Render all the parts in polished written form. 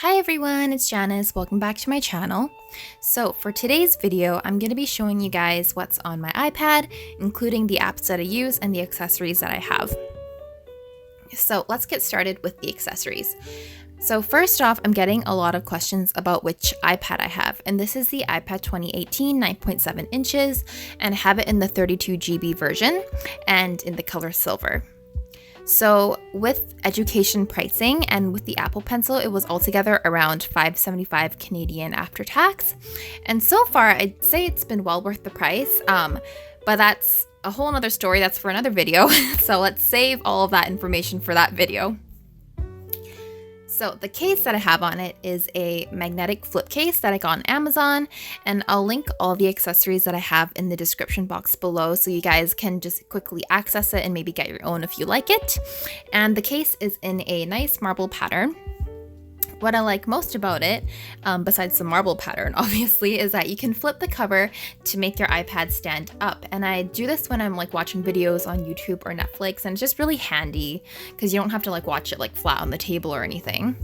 Hi everyone, it's Janice. Welcome back to my channel. So for today's video, I'm going to be showing you guys what's on my iPad, including the apps that I use and the accessories that I have. So let's get started with the accessories. So first off, I'm getting a lot of questions about which iPad I have, and this is the iPad 2018 9.7 inches, and I have it in the 32 GB version and in the color silver. So with education pricing and with the Apple Pencil, it was altogether around $575 Canadian after tax. And so far, I'd say it's been well worth the price, but that's a whole nother story. That's for another video. So let's save all of that information for that video. So the case that I have on it is a magnetic flip case that I got on Amazon, and I'll link all the accessories that I have in the description box below so you guys can just quickly access it and maybe get your own if you like it. And the case is in a nice marble pattern. What I like most about it, besides the marble pattern obviously, is that you can flip the cover to make your iPad stand up. And I do this when I'm like watching videos on YouTube or Netflix, and it's just really handy because you don't have to like watch it like flat on the table or anything.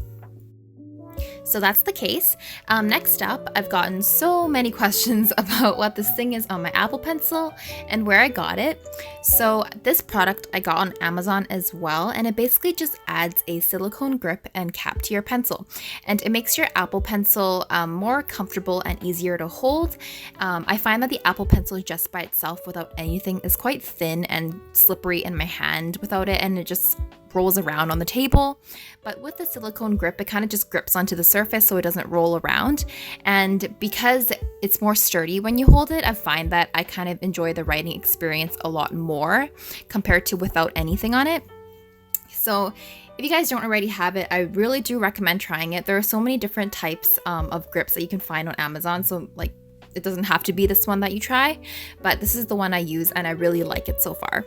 So that's the case. Next up, I've gotten so many questions about what this thing is on my Apple Pencil and where I got it. So this product I got on Amazon as well, and it basically just adds a silicone grip and cap to your pencil. And it makes your Apple Pencil more comfortable and easier to hold. I find that the Apple Pencil just by itself without anything is quite thin and slippery in my hand without it, and it just rolls around on the table. But with the silicone grip, it kind of just grips onto the surface so it doesn't roll around. And because it's more sturdy when you hold it, I find that I kind of enjoy the writing experience a lot more compared to without anything on it. So if you guys don't already have it, I really do recommend trying it. There are so many different types of grips that you can find on Amazon. So like, it doesn't have to be this one that you try, but this is the one I use and I really like it so far.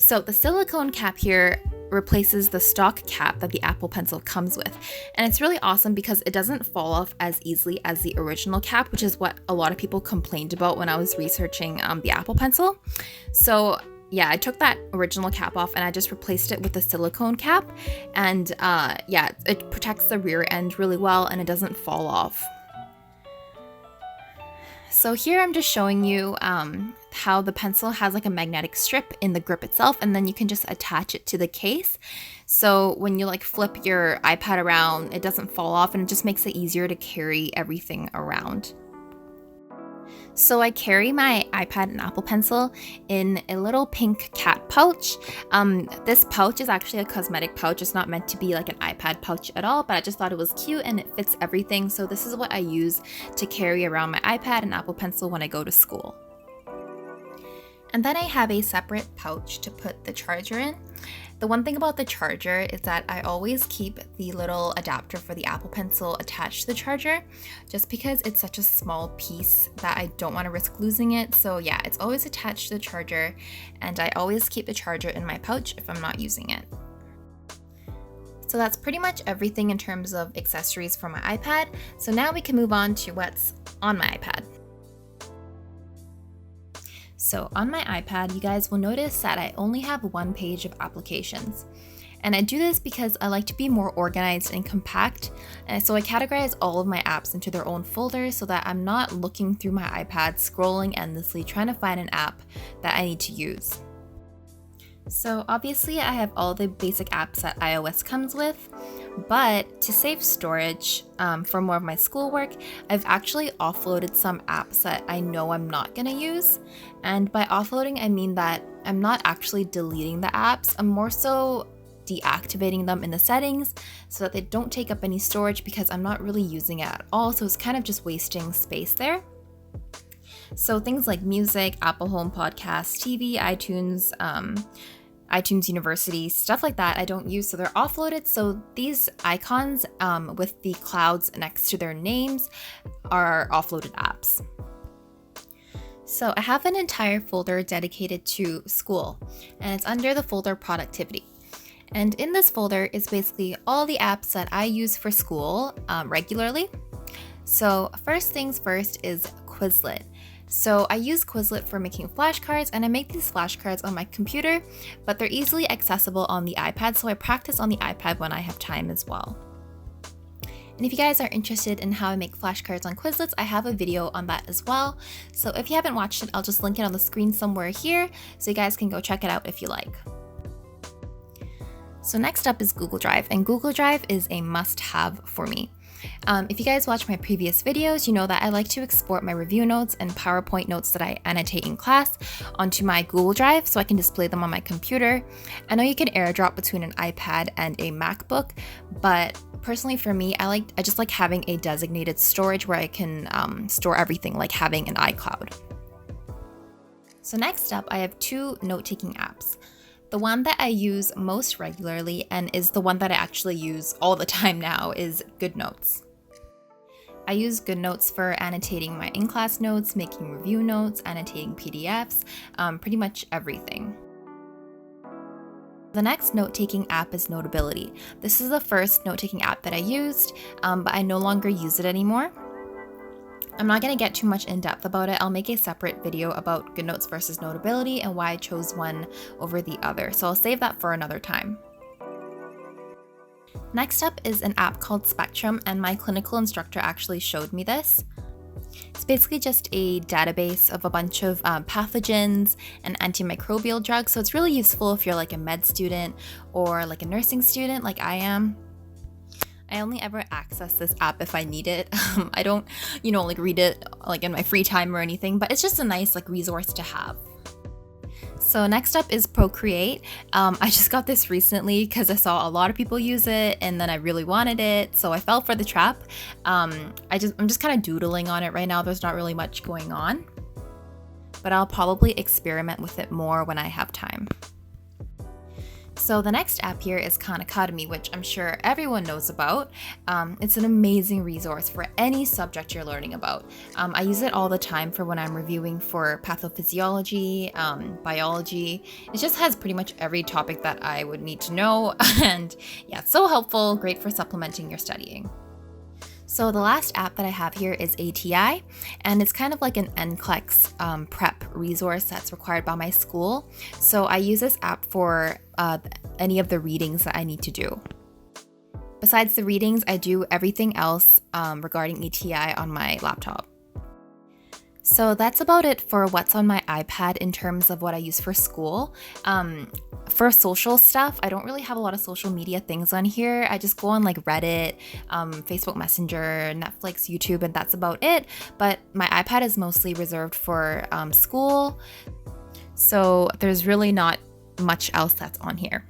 So the silicone cap here replaces the stock cap that the Apple Pencil comes with. And it's really awesome because it doesn't fall off as easily as the original cap, which is what a lot of people complained about when I was researching the Apple Pencil. So yeah, I took that original cap off and I just replaced it with a silicone cap. And yeah, it protects the rear end really well and it doesn't fall off. So here I'm just showing you how the pencil has like a magnetic strip in the grip itself, and then you can just attach it to the case. So when you like flip your iPad around, it doesn't fall off and it just makes it easier to carry everything around. So I carry my iPad and Apple Pencil in a little pink cat pouch. This pouch is actually a cosmetic pouch. It's not meant to be like an iPad pouch at all, but I just thought it was cute and it fits everything. So this is what I use to carry around my iPad and Apple Pencil when I go to school. And then I have a separate pouch to put the charger in. The one thing about the charger is that I always keep the little adapter for the Apple Pencil attached to the charger, just because it's such a small piece that I don't want to risk losing it. So yeah, it's always attached to the charger, and I always keep the charger in my pouch if I'm not using it. So that's pretty much everything in terms of accessories for my iPad. So now we can move on to what's on my iPad. So on my iPad, you guys will notice that I only have one page of applications. And I do this because I like to be more organized and compact. And so I categorize all of my apps into their own folders so that I'm not looking through my iPad, scrolling endlessly, trying to find an app that I need to use. So obviously I have all the basic apps that iOS comes with, but to save storage for more of my schoolwork, I've actually offloaded some apps that I know I'm not going to use. And by offloading, I mean that I'm not actually deleting the apps. I'm more so deactivating them in the settings so that they don't take up any storage because I'm not really using it at all. So it's kind of just wasting space there. So things like music, Apple Home Podcasts, TV, iTunes University, stuff like that I don't use, so they're offloaded. So these icons with the clouds next to their names are offloaded apps. So I have an entire folder dedicated to school, and it's under the folder productivity. And in this folder is basically all the apps that I use for school regularly. So first things first is Quizlet. So I use Quizlet for making flashcards, and I make these flashcards on my computer, but they're easily accessible on the iPad, so I practice on the iPad when I have time as well. And if you guys are interested in how I make flashcards on Quizlets, I have a video on that as well. So if you haven't watched it, I'll just link it on the screen somewhere here so you guys can go check it out if you like. So next up is Google Drive, and Google Drive is a must-have for me. If you guys watch my previous videos, you know that I like to export my review notes and PowerPoint notes that I annotate in class onto my Google Drive so I can display them on my computer. I know you can airdrop between an iPad and a MacBook, but personally for me, I just like having a designated storage where I can store everything, like having an iCloud. So next up, I have two note-taking apps. The one that I use most regularly and is the one that I actually use all the time now is GoodNotes. I use GoodNotes for annotating my in-class notes, making review notes, annotating PDFs, pretty much everything. The next note-taking app is Notability. This is the first note-taking app that I used, but I no longer use it anymore. I'm not going to get too much in depth about it. I'll make a separate video about GoodNotes versus Notability and why I chose one over the other, so I'll save that for another time. Next up is an app called Spectrum, and my clinical instructor actually showed me this. It's basically just a database of a bunch of pathogens and antimicrobial drugs, so it's really useful if you're like a med student or like a nursing student like I am. I only ever access this app if I need it. I don't, like read it like in my free time or anything, but it's just a nice like resource to have. So next up is Procreate. I just got this recently because I saw a lot of people use it and then I really wanted it, so I fell for the trap. I'm just kind of doodling on it right now. There's not really much going on, but I'll probably experiment with it more when I have time. So the next app here is Khan Academy, which I'm sure everyone knows about. It's an amazing resource for any subject you're learning about. I use it all the time for when I'm reviewing for pathophysiology, biology. It just has pretty much every topic that I would need to know. And yeah, it's so helpful, great for supplementing your studying. So the last app that I have here is ATI, and it's kind of like an NCLEX prep resource that's required by my school. So I use this app for any of the readings that I need to do. Besides the readings, I do everything else regarding ATI on my laptop. So that's about it for what's on my iPad in terms of what I use for school. For social stuff, I don't really have a lot of social media things on here. I just go on like Reddit, Facebook Messenger, Netflix, YouTube, and that's about it. But my iPad is mostly reserved for school, so there's really not much else that's on here.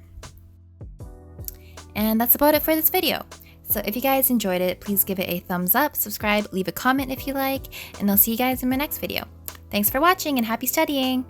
And that's about it for this video. So if you guys enjoyed it, please give it a thumbs up, subscribe, leave a comment if you like, and I'll see you guys in my next video. Thanks for watching and happy studying!